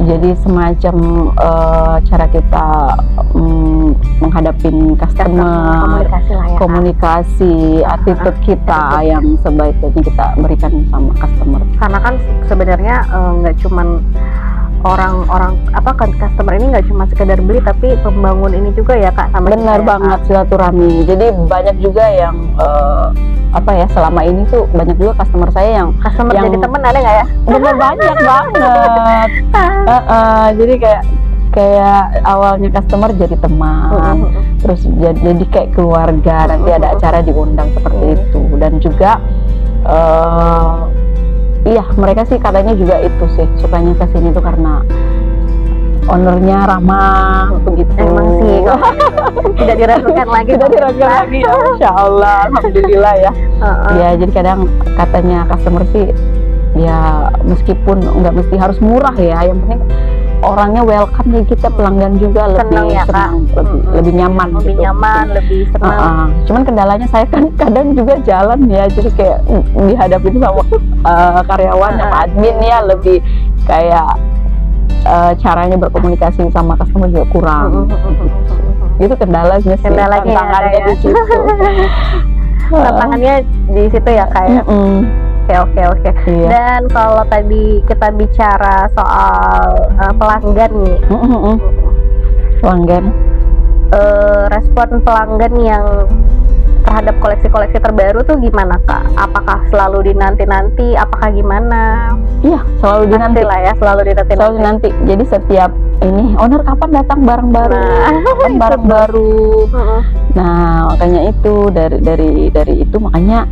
Jadi semacam cara kita menghadapin customer, komunikasi lah ya, komunikasi, attitude kita yang sebaik-baiknya kita berikan sama customer. Karena kan sebenarnya nggak cuman orang-orang kan customer ini nggak cuma sekedar beli, tapi pembangun ini juga ya Kak, sama Benar banget, silaturahmi. Jadi banyak juga yang selama ini tuh banyak juga customer saya yang jadi temen, ada nggak ya? bener banyak banget. Jadi kayak awalnya customer jadi teman, terus jadi kayak keluarga, nanti ada acara diundang seperti itu. Dan juga mereka sih katanya juga itu sih sukanya kesini tuh karena ownernya ramah begitu. Emang sih tidak diragukan lagi. Tidak diragukan lagi ya, Masya Allah, alhamdulillah ya. Ya jadi kadang katanya customer sih ya meskipun nggak mesti harus murah ya, yang penting orangnya welcome ya, kita pelanggan juga lebih ya, senang, lebih nyaman, lebih nyaman, lebih senang. Cuman kendalanya saya kan kadang juga jalan ya, jadi kayak dihadapin sama karyawan sama admin ya, lebih kayak caranya berkomunikasi sama customer juga kurang. Itu kendalanya sih, tantangannya di situ. Tantangannya di situ ya kayak. Oke. Iya. Dan kalau tadi kita bicara soal pelanggan nih, pelanggan, respon pelanggan yang terhadap koleksi-koleksi terbaru tuh gimana Kak? Apakah selalu dinanti-nanti? Apakah gimana? Iya, selalu dinanti lah ya, selalu dinanti. Jadi setiap ini owner kapan datang barang baru, barang baru. Nah makanya itu dari itu makanya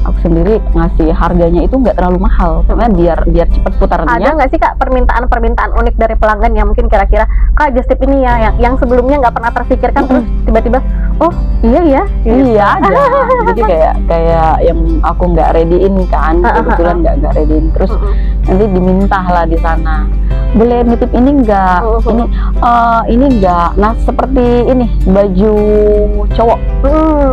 aku sendiri ngasih harganya itu nggak terlalu mahal karena biar cepat putarannya. Ada nggak sih Kak permintaan unik dari pelanggan yang mungkin kira-kira Kak just tip ini ya yang sebelumnya nggak pernah terpikirkan, terus tiba-tiba oh iya ada. Jadi kayak yang aku nggak readyin kan, kebetulan nggak readyin, terus nanti diminta lah di sana, boleh nitip ini nggak, ini nggak. Nah seperti ini baju cowok,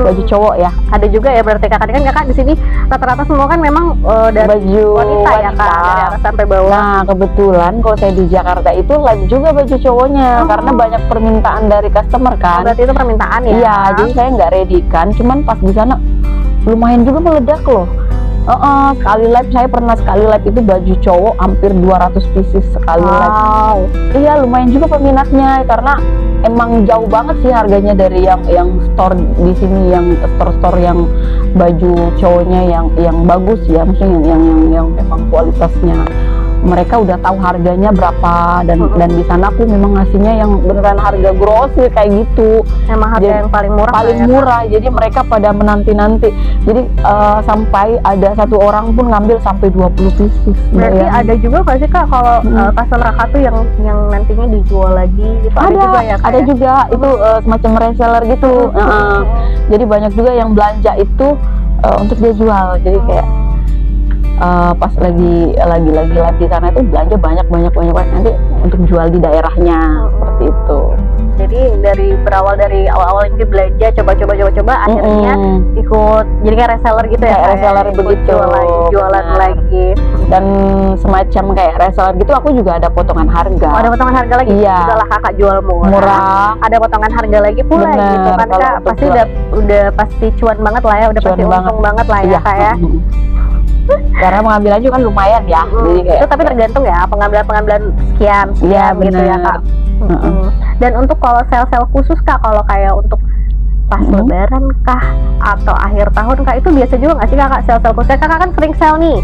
baju cowok ya. Ada juga ya berarti Kakak, kan Kakak di sini rata-rata semua kan memang dari baju wanita ya Kak, dari atas sampai bawah. Nah kebetulan kalau saya di Jakarta itu live juga baju cowoknya, karena banyak permintaan dari customer kan. Berarti itu permintaan ya? Iya, jadi saya nggak ready kan, cuman pas di sana lumayan juga meledak loh. Sekali live, saya pernah sekali live itu baju cowok hampir 200 pieces sekali live. Iya, lumayan juga peminatnya karena emang jauh banget sih harganya dari yang store di sini, yang store yang baju cowoknya yang bagus ya, maksudnya yang memang kualitasnya mereka udah tahu harganya berapa, dan di sana aku memang ngasihnya yang beneran harga grosir kayak gitu. Emang harga yang paling murah. Jadi mereka pada menanti-nanti. Jadi sampai ada satu orang pun ngambil sampai 20 pieces. Berarti ada juga nggak sih Kak kalau customer Kakak tuh yang nantinya dijual lagi gitu? Ada juga ya Kak? Ada juga, itu semacam reseller gitu. Jadi banyak juga yang belanja itu untuk dia jual. Jadi kayak pas lagi live di sana itu belanja banyak nanti untuk jual di daerahnya, seperti itu. Jadi berawal dari awal ini belanja coba akhirnya ikut jadi kayak reseller gitu ya, reseller begitu, jualan lagi. Dan semacam kayak reseller gitu aku juga ada potongan harga. Ada potongan harga lagi? Iya. Setelah Kakak jual murah, ada potongan harga lagi pula. Gitu kan Kak, pasti udah pasti cuan banget lah ya, udah pasti untung banget lah ya Kak ya. Karena pengambilannya kan lumayan ya. Jadi kayak, itu tapi tergantung ya, pengambilan sekian gitu ya Kak. Dan untuk kalau sel khusus Kak, kalau kayak untuk pas lebaran kah atau akhir tahun Kak, itu biasa juga nggak sih Kakak sel khusus? Kakak kan sering sel nih.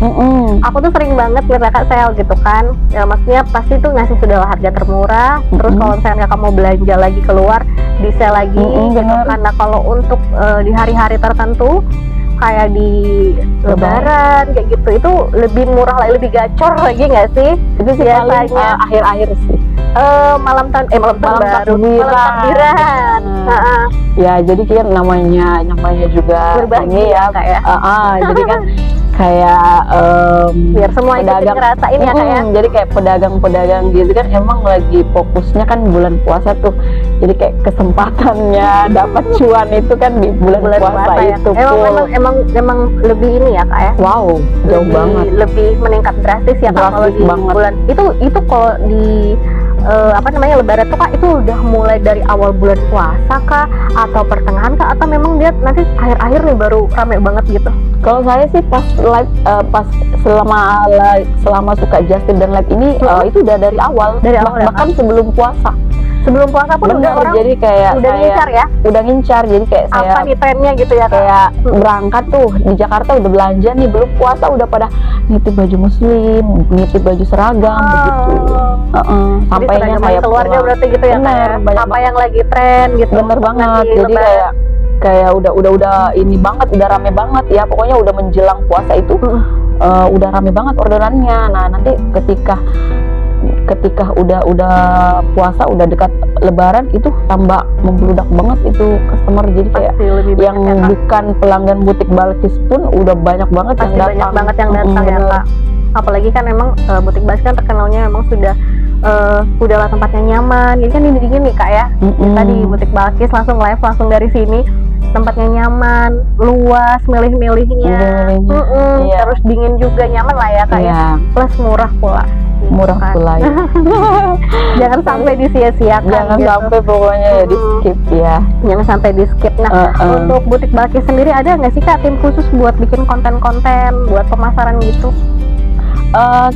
Aku tuh sering banget lihat Kakak sel gitu kan. Ya maksudnya pasti tuh ngasih sudah harga termurah. Terus kalau misalnya Kakak mau belanja lagi keluar, di sel lagi gitu. Karena kalau untuk di hari-hari tertentu kayak di lebaran kayak gitu, itu lebih murah lagi, lebih gacor lagi nggak sih? Itu sih biasanya akhir-akhir sih. malam tahun Malam baru, takbiran. malam takbiran. Heeh. Ya jadi kan namanya juga Berbagi ini ya, Kak, ya. Jadi kan kayak Biar semua ikutin pedagang ngerasain ya, Kak, ya. jadi kayak pedagang gitu kan emang lagi fokusnya kan bulan puasa tuh, jadi kayak kesempatannya dapat cuan itu kan di bulan puasa ya. itu Emang lebih ini ya, Kak, ya. wow jauh banget Lebih meningkat drastis ya, Kak, kalau Drastis di banget. bulan itu kalau di Lebaran tuh, Kak, itu udah mulai dari awal bulan puasa kah, atau pertengahan kah, atau memang dia nanti akhir-akhir nih baru rame banget gitu? Kalau saya sih pas live pas selama suka Justin dan live ini itu udah dari awal, Dari awal ya, bahkan sebelum puasa. Sebelum puasa pun udah Bener, orang jadi kayak udah saya ngincar ya, udah ngincar, jadi kayak saya apa nih trennya gitu ya, Kak? kayak berangkat tuh di Jakarta udah belanja nih, belum puasa udah pada nitip baju muslim, nitip baju seragam begitu. Sampainya Jadi saya keluarga pulang. berarti gitu ya, Kak, Bener, ya? banyak Apa yang lagi tren gitu? Bener banget, nanti jadi Lebaran. kayak udah ini banget, udah rame banget ya, pokoknya udah menjelang puasa itu udah rame banget orderannya. Nah nanti ketika udah puasa, udah dekat Lebaran itu tambah membludak banget itu customer, jadi kayak Pasti lebih banyak yang ya, Kak. bukan pelanggan butik Balkis pun udah banyak banget Pasti yang datang. banyak banget yang datang ya, bener. Kak. Apalagi kan emang butik Balkis kan terkenalnya memang udahlah tempatnya nyaman. Jadi kan ini dingin nih, Kak, ya. Kita di butik Balkis langsung live langsung dari sini. Tempatnya nyaman, luas, milih-milihnya. Iya. Terus dingin juga, nyaman lah ya, Kak, ya. Iya, Plus murah pula. murah Kan. pula ya. Jangan sampai disia-siakan Jangan gitu. sampai pokoknya ya di skip ya. Jangan sampai di skip. Nah, untuk butik Balkis sendiri ada nggak sih, Kak, tim khusus buat bikin konten-konten, buat pemasaran gitu?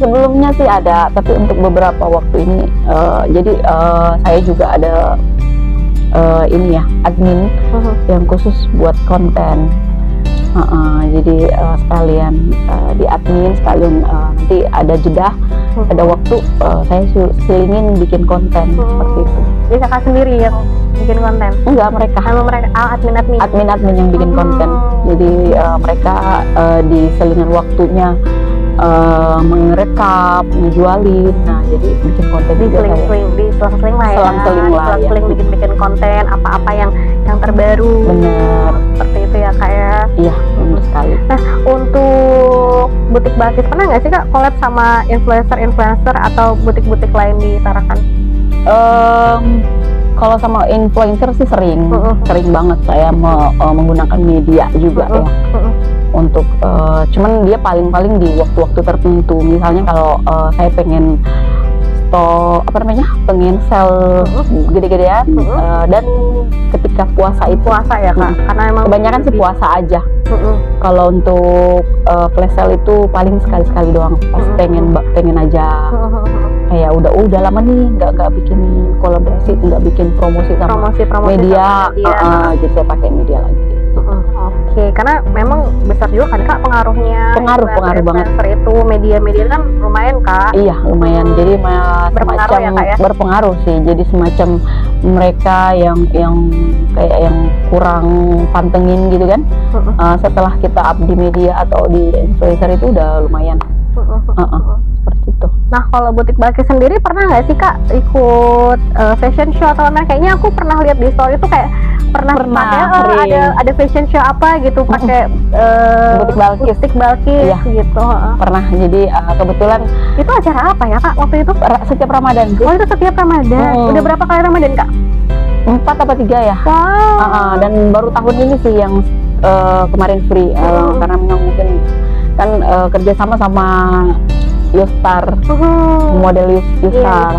Sebelumnya sih ada, tapi untuk beberapa waktu ini jadi saya juga ada ini ya admin yang khusus buat konten. Jadi sekalian di admin, sekalian nanti ada jeda, ada waktu saya selingin bikin konten seperti itu. Jadi Kakak sendiri yang bikin konten? Enggak, mereka Sama mereka admin yang bikin konten. Jadi mereka di selingan waktunya merekap, ngejualin. Nah, jadi bikin konten di juga saya. selang-seling lah ya. Selang-seling lah, ya. Selang-seling bikin konten apa-apa yang terbaru. Bener. Seperti itu ya, Kak, ya. Iya, benar sekali. Nah, untuk butik Balkis pernah nggak sih, Kak, collab sama influencer atau butik-butik lain di Tarakan? Kalau sama influencer sih sering banget saya menggunakan media juga ya untuk cuman dia paling di waktu-waktu tertentu. Misalnya kalau saya pengen pengen sell gede-gedean dan ketika puasa Ya, Kak, karena emang kebanyakan sih puasa aja. Kalau untuk flash sale itu paling sekali-sekali doang, pas pengen aja. Kayak udah lama nih nggak bikin kolaborasi, nggak bikin promosi sama media, jadi saya pakai media lagi. Oke, karena memang besar juga kan, Kak, pengaruhnya. Pengaruh banget. Influencer itu media kan lumayan, Kak. Iya, lumayan. Jadi Berpengaruh semacam ya, Kak, ya? berpengaruh sih. Jadi semacam mereka yang kayak yang kurang pantengin gitu kan. Setelah kita up di media atau di influencer itu udah lumayan. Seperti itu. Nah, kalau butik Balkis sendiri pernah nggak sih, Kak, ikut fashion show atau mana? Kayaknya aku pernah lihat di story itu kayak pernah pakai ada fashion show apa gitu pakai butik Balkis gitu. Pernah. Jadi kebetulan itu acara apa ya, Kak, waktu itu? Setiap Ramadan sih. Oh, itu setiap Ramadan. Udah berapa kali Ramadan, Kak? 4 apa 3 ya. Wow. Dan baru tahun ini sih yang kemarin free karena memang mungkin kan kerjasama sama Yostar, model Yostar.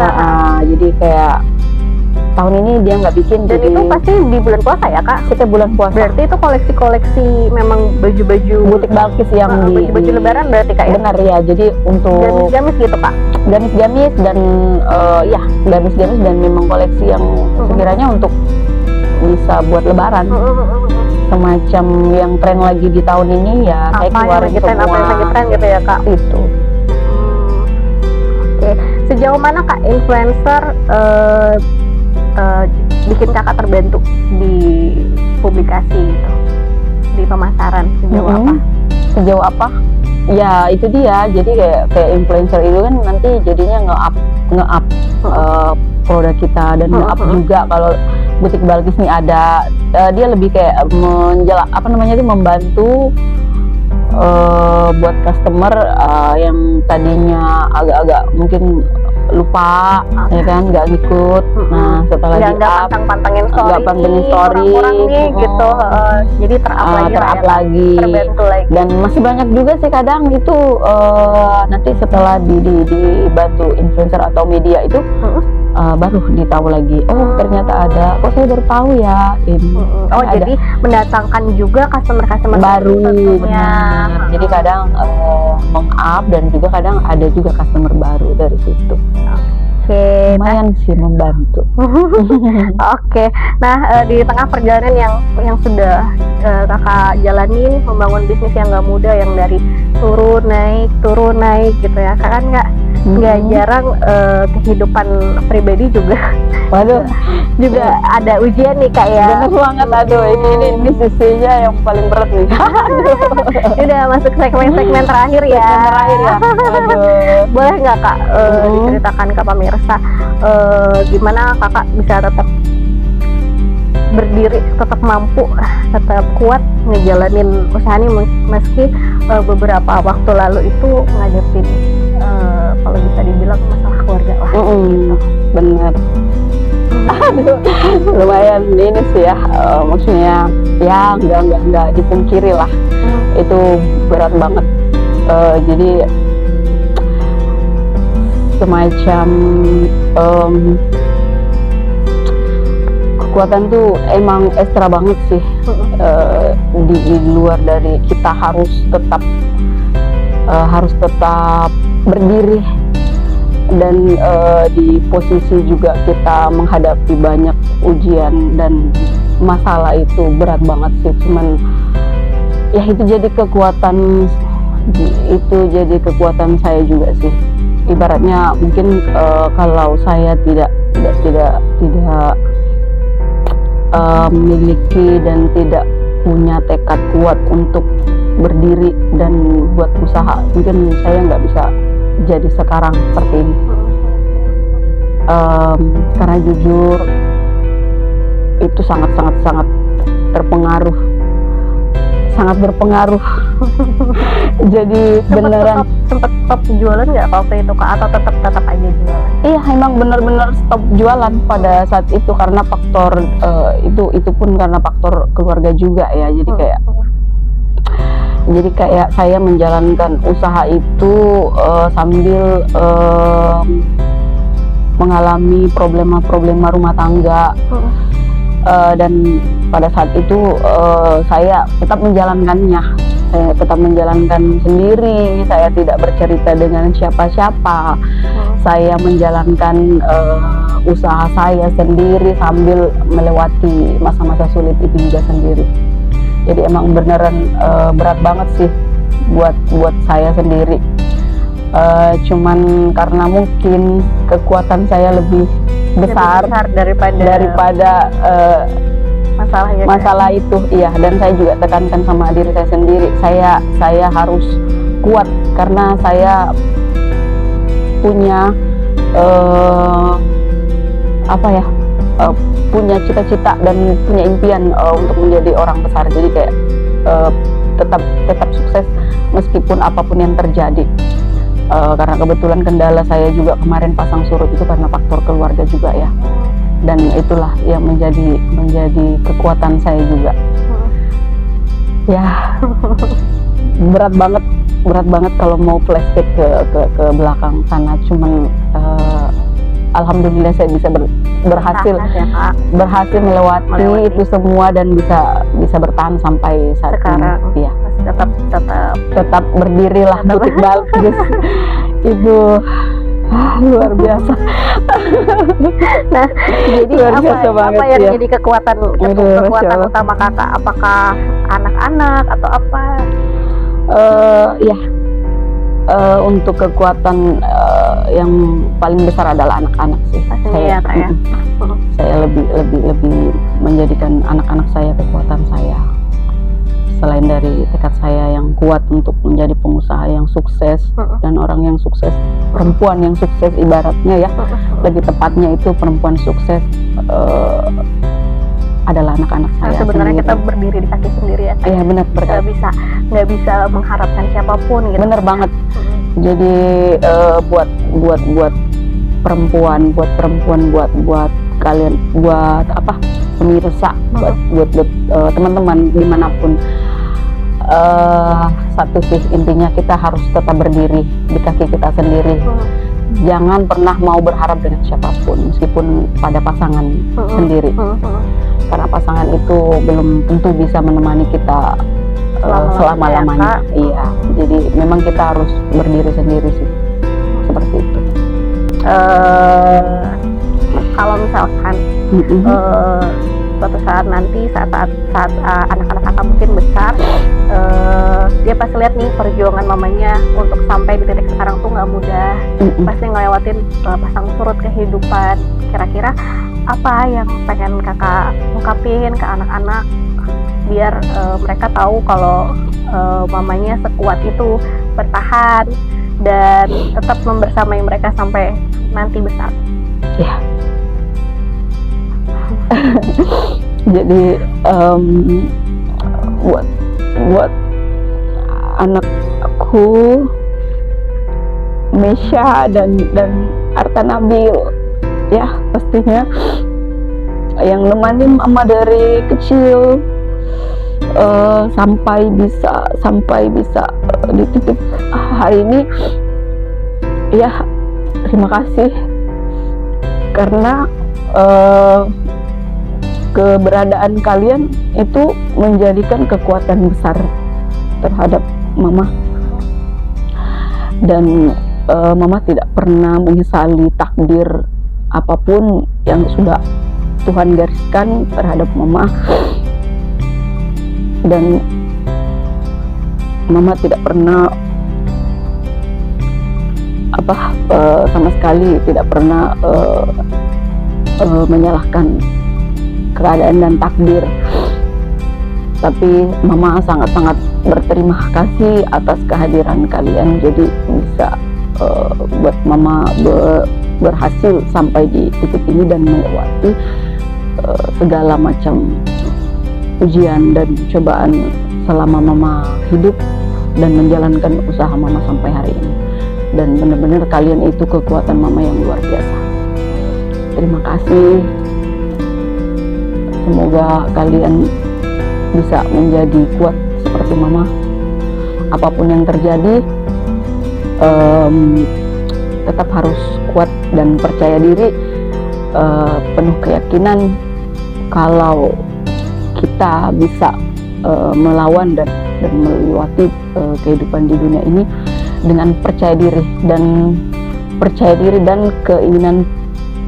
Jadi kayak tahun ini dia nggak bikin. Dan jadi itu pasti di bulan puasa ya, Kak? setiap bulan puasa. Berarti itu koleksi memang baju-baju butik Balkis yang baju Lebaran berarti, Kak, ya? Benar ya. Jadi untuk gamis gitu, Kak? Gamis dan gamis dan memang koleksi yang sekiranya untuk bisa buat Lebaran. Semacam yang tren lagi di tahun ini ya, saya keluarin semua. Apa yang lagi tren gitu ya, Kak? Itu. Oke. Sejauh mana, Kak, influencer bikin Kakak terbantu di publikasi gitu, di pemasaran? Sejauh apa? Ya itu dia. Jadi kayak influencer itu kan nanti jadinya nge-up produk kita dan nge-up juga kalau butik Balkis nih ada dia lebih kayak membantu buat customer yang tadinya agak-agak mungkin lupa ya kan, nggak ngikut. Nah setelah di up pantengin story kurang nih gitu, jadi ter-up lagi, terbantu lagi. Dan masih banyak juga sih kadang itu nanti setelah dibantu influencer atau media itu baru ditahu lagi, oh ternyata ada, kok saya baru tahu ya ini. Oh jadi mendatangkan juga customer baru, tentunya. Jadi kadang meng-up dan juga kadang ada juga customer baru dari situ. Oke, lumayan sih membantu. Oke, nah di tengah perjalanan yang sudah kakak jalanin, membangun bisnis yang nggak mudah, yang dari turun naik gitu ya, kan nggak jarang kehidupan pribadi juga. Waduh, juga ada ujian nih kak ya. Bener banget, aduh ini sisinya yang paling berat nih. Ini udah masuk segmen terakhir ya. Aduh. Boleh nggak kak diceritakan ke pemirsa gimana kakak bisa tetap berdiri, tetap mampu, tetap kuat ngejalanin usaha ini meski beberapa waktu lalu itu ngadepin kalau bisa dibilang masalah keluarga lah. Gitu. Bener. Aduh, lumayan ini sih ya, maksudnya ya nggak dipungkiri lah, itu berat banget. Jadi semacam kekuatan tuh emang ekstra banget sih, di luar dari kita harus tetap berdiri. Dan di posisi juga kita menghadapi banyak ujian dan masalah, itu berat banget sih. Cuman ya itu jadi kekuatan saya juga sih. Ibaratnya mungkin kalau saya tidak memiliki dan tidak punya tekad kuat untuk berdiri dan buat usaha, mungkin saya nggak bisa jadi sekarang seperti ini. Karena jujur itu sangat berpengaruh. Jadi beneran sempet stop jualan nggak waktu itu kak, atau tetap aja jualan? Iya, emang bener-bener stop jualan pada saat itu karena faktor itu pun karena faktor keluarga juga ya. Jadi kayak saya menjalankan usaha itu sambil mengalami problema rumah tangga. Dan pada saat itu saya tetap menjalankannya. Saya tetap menjalankan sendiri. Saya tidak bercerita dengan siapa-siapa. Saya menjalankan usaha saya sendiri sambil melewati masa-masa sulit itu juga sendiri. Jadi emang beneran berat banget sih buat saya sendiri. Cuman karena mungkin kekuatan saya lebih besar daripada masalah itu, iya. Dan saya juga tekankan sama diri saya sendiri, saya harus kuat karena saya punya punya cita-cita dan punya impian untuk menjadi orang besar. Jadi kayak tetap sukses meskipun apapun yang terjadi. Karena kebetulan kendala saya juga kemarin pasang surut itu karena faktor keluarga juga ya. Dan itulah yang menjadi kekuatan saya juga. Ya, berat banget kalau mau flashback ke belakang sana. Cuman alhamdulillah saya bisa berhasil melewati itu semua dan bisa bertahan sampai saat sekarang. Ini. Iya. Tetap berdiri lah butik Balkis. Itu luar biasa. Nah, jadi apa yang jadi kekuatan utama kakak? Apakah anak-anak atau apa? Untuk kekuatan yang paling besar adalah anak-anak sih. Saya lebih menjadikan anak-anak saya kekuatan saya. selain dari tekad saya yang kuat untuk menjadi pengusaha yang sukses dan orang yang sukses, perempuan yang sukses ibaratnya ya, lebih tepatnya itu perempuan sukses adalah anak-anak saya. Sebenarnya sendiri. kita berdiri di kaki sendiri ya. Iya benar, Nggak bisa mengharapkan siapapun gitu. bener banget. Jadi buat perempuan, buat kalian, buat apa, pemirsa, buat teman-teman dimanapun, satu sih intinya, kita harus tetap berdiri di kaki kita sendiri. Jangan pernah mau berharap dengan siapapun, meskipun pada pasangan sendiri, karena pasangan itu belum tentu bisa menemani kita selama-lamanya. Iya, jadi memang kita harus berdiri sendiri sih, seperti itu. Kalau misalkan suatu saat nanti saat anak-anak kakak mungkin besar, dia pasti lihat nih perjuangan mamanya untuk sampai di titik sekarang tuh nggak mudah, pasti ngelewatin pasang surut kehidupan. Kira-kira apa yang pengen kakak ungkapin ke anak-anak biar mereka tahu kalau mamanya sekuat itu bertahan dan tetap membersamai mereka sampai nanti besar? Ya. Jadi buat anakku Mesya dan Arta Nabil, ya pastinya yang nemanin mama dari kecil sampai bisa di titik hari ini. Ya, terima kasih karena keberadaan kalian itu menjadikan kekuatan besar terhadap mama, dan mama tidak pernah menyesali takdir apapun yang sudah Tuhan gariskan terhadap mama, dan mama tidak pernah sama sekali tidak pernah menyalahkan keadaan dan takdir. Tapi mama sangat-sangat berterima kasih atas kehadiran kalian, jadi bisa buat mama berhasil sampai di titik ini dan melewati segala macam ujian dan cobaan selama mama hidup dan menjalankan usaha mama sampai hari ini. Dan benar-benar kalian itu kekuatan mama yang luar biasa. Terima kasih. Semoga kalian bisa menjadi kuat seperti mama. Apapun yang terjadi, tetap harus kuat dan percaya diri, penuh keyakinan kalau kita bisa melawan dan melewati kehidupan di dunia ini dengan percaya diri dan keinginan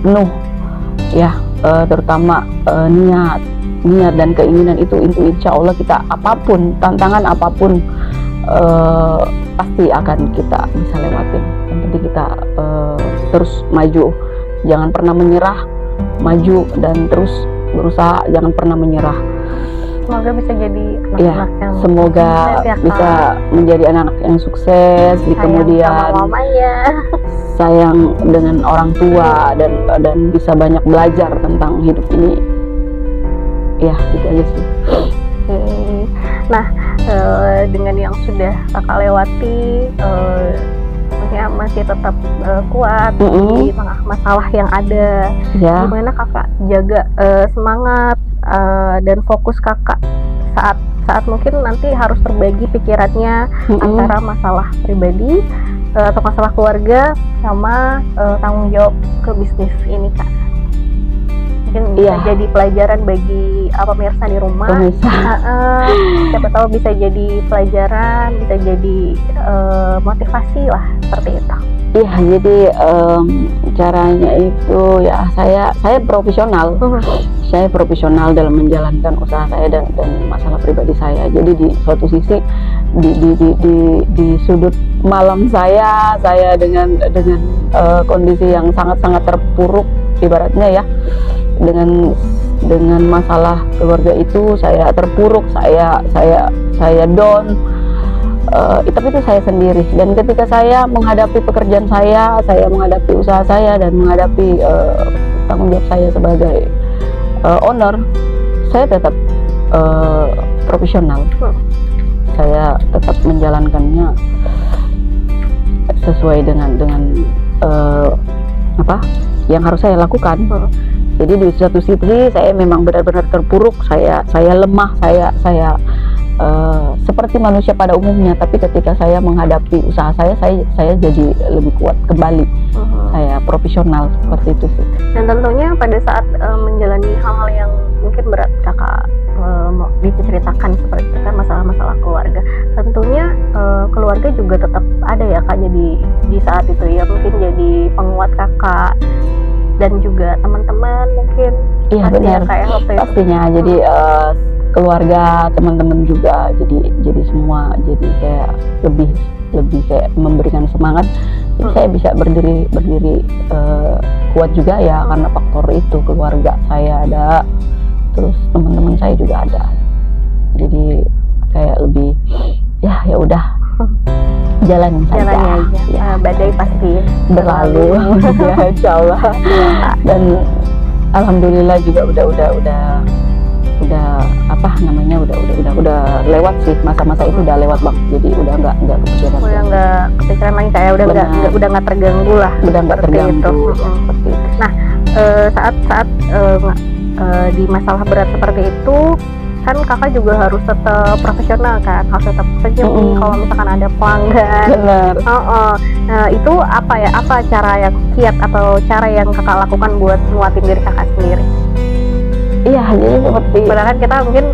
penuh, ya, terutama niat dan keinginan itu insya Allah kita apapun, tantangan apapun pasti akan kita bisa lewatin. Yang penting kita terus maju, jangan pernah menyerah, maju dan terus berusaha, jangan pernah menyerah. Semoga bisa jadi anak-anak yang semoga bisa menjadi anak yang sukses di kemudian, sayang dengan orang tua dan bisa banyak belajar tentang hidup ini. Ya, itu aja sih. Nah, dengan yang sudah kakak lewati, maksudnya masih tetap kuat di tengah masalah yang ada. Ya. Gimana kakak jaga semangat dan fokus kakak saat mungkin nanti harus terbagi pikirannya antara masalah pribadi atau masalah keluarga sama tanggung jawab ke bisnis ini, Kak? Mungkin bisa jadi pelajaran bagi pemirsa di rumah. Siapa tahu bisa jadi pelajaran, bisa jadi motivasi lah, seperti itu. Iya, jadi caranya itu ya saya profesional. Saya profesional dalam menjalankan usaha saya dan masalah pribadi saya. Jadi di suatu sisi di sudut malam saya dengan kondisi yang sangat-sangat terpuruk ibaratnya ya, dengan dengan masalah keluarga itu saya terpuruk, saya down. Tapi itu saya sendiri, dan ketika saya menghadapi pekerjaan saya menghadapi usaha saya, dan menghadapi tanggung jawab saya sebagai owner, saya tetap profesional. Saya tetap menjalankannya sesuai dengan apa yang harus saya lakukan. Jadi di satu sisi saya memang benar-benar terpuruk, saya lemah, saya seperti manusia pada umumnya, tapi ketika saya menghadapi usaha saya jadi lebih kuat kembali. Saya profesional seperti itu sih. Dan tentunya pada saat menjalani hal-hal yang mungkin berat kakak mau diceritakan seperti itu kan, masalah-masalah keluarga, tentunya keluarga juga tetap ada ya kak, jadi di saat itu ya mungkin jadi penguat kakak, dan juga teman-teman mungkin. Iya benar, pastinya. Jadi keluarga, teman-teman juga jadi semua jadi kayak lebih kayak memberikan semangat. Jadi saya bisa berdiri kuat juga ya karena faktor itu, keluarga saya ada, terus teman-teman saya juga ada. Jadi kayak lebih ya udah jalanin saja. Ya, badai pasti berlalu. Ya insyaallah. Dan alhamdulillah juga udah apa namanya udah lewat sih, masa-masa itu udah lewat banget, jadi udah nggak kepikiran lagi kayak udah nggak terganggu lah, udah nggak terganggu seperti itu. Nah saat di masalah berat seperti itu kan kakak juga harus tetap profesional kan, harus tetap senyum kalau misalkan ada pelanggan. Benar. Nah itu apa cara yang kiat atau cara yang kakak lakukan buat nguatin diri kakak sendiri? Iya, jadi seperti padahal kan kita mungkin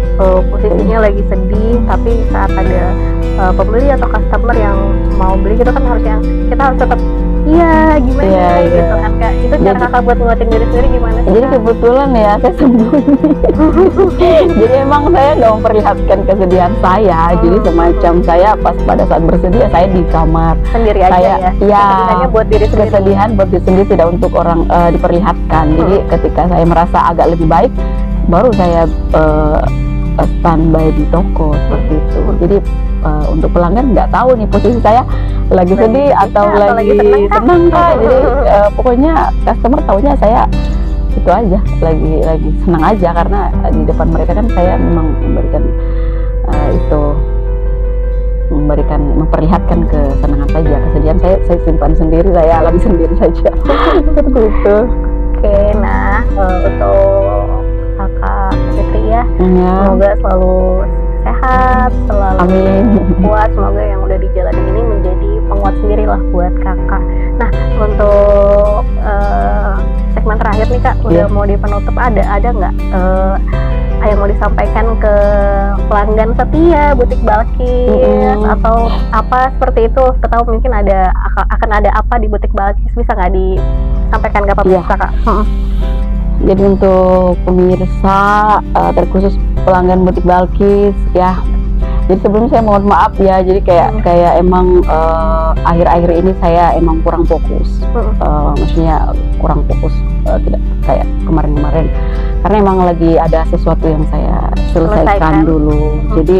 posisinya lagi sedih, tapi saat ada pembeli atau customer yang mau beli gitu kan kita harus tetap gimana gitu kan kak. Itu cara kakak buat nguatin diri sendiri gimana sih? Jadi kebetulan ya saya sembunyi. Jadi emang saya nggak memperlihatkan kesedihan saya. Jadi semacam saya pas pada saat bersedih saya di kamar sendiri aja kesedihannya buat diri sendiri. Kesedihan buat diri sendiri, tidak untuk orang diperlihatkan. Jadi ketika saya merasa agak lebih baik, baru saya standby di toko seperti itu. Jadi untuk pelanggan nggak tahu nih posisi saya lagi sedih atau lagi senang kak. Jadi pokoknya customer taunya saya itu aja, lagi senang aja, karena di depan mereka kan saya memang memperlihatkan kesenangan saja. Kesedihan saya simpan sendiri, saya alami sendiri saja. Seperti itu. Oke, nah untuk kakak Fitri ya, semoga selalu sehat, selalu kuat. Semoga yang udah dijalani ini menjadi penguat sendiri lah buat kakak. Nah untuk segmen terakhir nih kak, udah mau di penutup, ada nggak yang mau disampaikan ke pelanggan setia butik Balkis atau apa seperti itu? Ketahui mungkin akan ada apa di butik Balkis, bisa nggak disampaikan ke pemirsa kak? Jadi untuk pemirsa, terkhusus pelanggan butik Balkis ya. Jadi sebelumnya saya mohon maaf ya. Jadi kayak emang akhir-akhir ini saya emang kurang fokus. Maksudnya kurang fokus, tidak kayak kemarin-kemarin. Karena emang lagi ada sesuatu yang saya selesaikan dulu. Jadi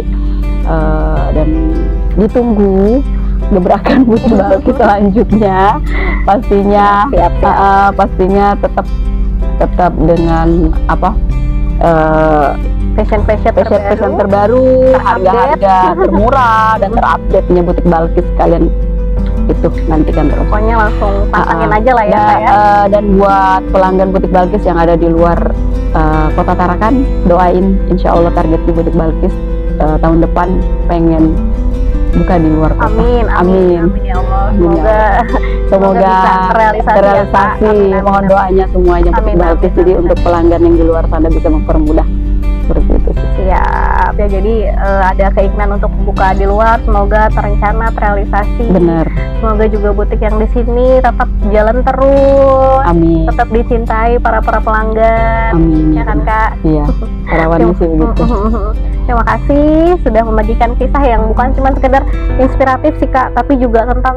dan ditunggu gebrakan butik Balkis selanjutnya. Pastinya tetap dengan fashion terbaru, harga-harga termurah dan terupdate-nya butik Balkis. Kalian itu nantikan terus. Pokoknya langsung pantangin aja lah ya. Dan buat pelanggan butik Balkis yang ada di luar Kota Tarakan, doain insya Allah target di butik Balkis tahun depan pengen buka di luar kota. Amin ya Allah. Semoga terrealisasi. Mohon doanya semuanya butik Balkis. Jadi untuk pelanggan yang di luar sana bisa mempermudah seperti itu. Siap ya, jadi ada keinginan untuk buka di luar, semoga terencana, terrealisasi. Benar. Semoga juga butik yang di sini tetap jalan terus. Amin. Tetap dicintai para pelanggan. Amin. Ya kan kak? Iya. Harapannya sih begitu. Terima kasih sudah membagikan kisah yang bukan cuma sekedar inspiratif sih kak, tapi juga tentang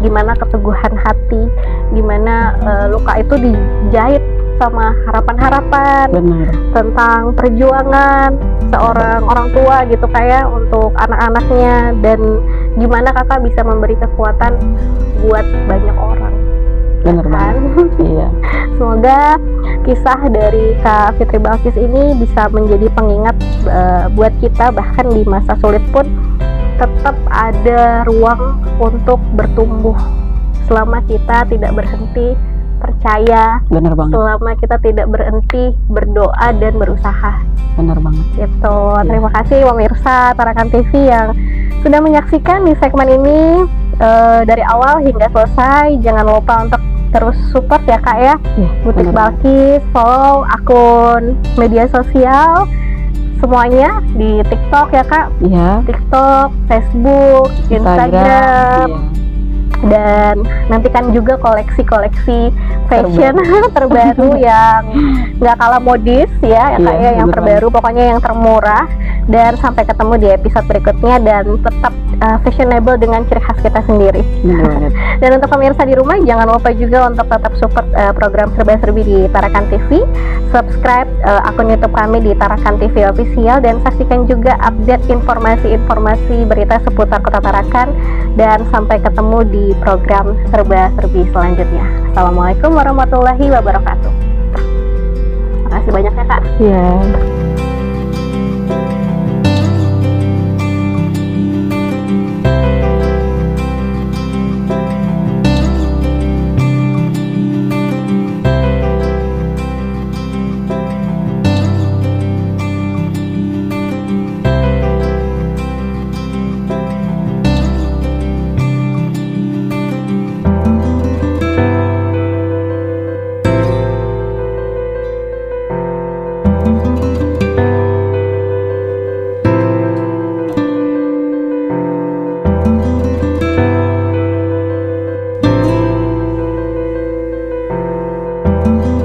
gimana keteguhan hati, gimana luka itu dijahit sama harapan-harapan Benar. tentang perjuangan seorang orang tua gitu kayak untuk anak-anaknya, dan gimana kakak bisa memberi kekuatan buat banyak orang. Benar Kan? banget. Iya. Semoga kisah dari Kak Fitri Balkis ini bisa menjadi pengingat buat kita, bahkan di masa sulit pun tetap ada ruang untuk bertumbuh selama kita tidak berhenti percaya, Benar banget. selama kita tidak berhenti berdoa dan berusaha. Benar banget. Gitu. Terima kasih pemirsa Tarakan TV yang sudah menyaksikan di segmen ini dari awal hingga selesai. Jangan lupa untuk terus support ya Kak ya, Iya, Butik benar banget. Balkis, follow akun media sosial semuanya di TikTok ya Kak, Iya. TikTok, Facebook, Instagram. Iya. Dan nantikan juga koleksi-koleksi fashion terbaru yang nggak kalah modis ya, Iya, kayak yang bener terbaru, pokoknya yang termurah. Dan sampai ketemu di episode berikutnya, dan tetap fashionable dengan ciri khas kita sendiri. Benar banget. Dan untuk pemirsa di rumah, jangan lupa juga untuk tetap support program Serba-Serbi di Tarakan TV. Subscribe akun YouTube kami di Tarakan TV Official, dan saksikan juga update informasi-informasi berita seputar Kota Tarakan. Dan sampai ketemu di program Serba-Serbi selanjutnya. Assalamualaikum warahmatullahi wabarakatuh. Terima kasih banyak ya Kak. Iya.